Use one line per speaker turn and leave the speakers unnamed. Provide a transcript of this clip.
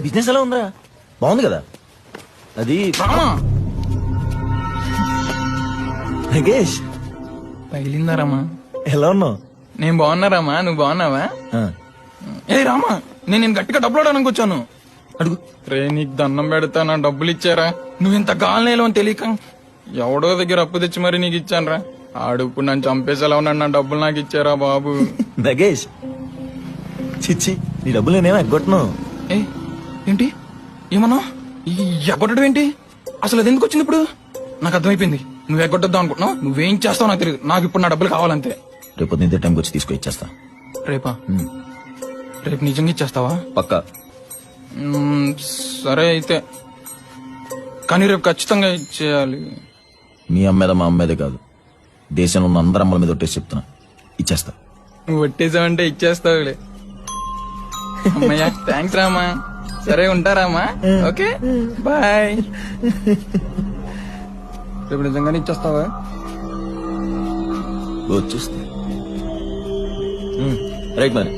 Business ఎలా ఉందా? బాగుంది కదా. అది నగేష్
పగిలిందా రామా?
ఎలా ఉన్నావు?
నేను బాగున్నారామా, నువ్వు బాగున్నావా? ఏ రామా, నేను గట్టిగా డబ్బులు అడగడానికి వచ్చాను.
అడుగు.
రే నీకు దండం పెడతా, నా డబ్బులు ఇచ్చారా? నువ్వు ఇంత గాలినేలో అని తెలియక ఎవడో దగ్గర అప్పు తెచ్చి మరి నీకు ఇచ్చానురా. ఆడు ఇప్పుడు నన్ను చంపేసేలా ఉన్నాడు. నా డబ్బులు నాకు ఇచ్చారా బాబు?
నగేష్ చిచ్చి, నీ డబ్బులు నేనేమో ఎగ్గొట్టను.
ఏ ఏంటి ఏమన్నా ఎగ్గొట్టడం ఏంటి? అసలు అది ఎందుకు వచ్చింది ఇప్పుడు? నాకు అర్థమైపోయింది. నువ్వు ఎగ్గొట్టద్దాం అనుకుంటున్నావు. నువ్వేం చేస్తావు నాకు తెలియదు. నాకు ఇప్పుడు నా డబ్బులు కావాలంతే.
రేపు నిద్ర టైంకి వచ్చి తీసుకొని ఇచ్చేస్తా.
రేపా? రేపు నిజంగా ఇచ్చేస్తావా?
పక్కా.
సరే అయితే, కానీ రేపు ఖచ్చితంగా ఇచ్చేయాలి.
మీ అమ్మేద మా అమ్మేదే కాదు, దేశంలో ఉన్న అందరి అమ్మల మీద ఒట్టేసి చెప్తున్నా, ఇచ్చేస్తా.
నువ్వు పెట్టేసావంటే ఇచ్చేస్తావులే. అమ్మయ్యా, థ్యాంక్స్ రామా. సరే ఉంటారామా? Okay bye. రేపు నిజంగానే ఇచ్చేస్తావా?
వచ్చేస్తా. రైట్ మరి.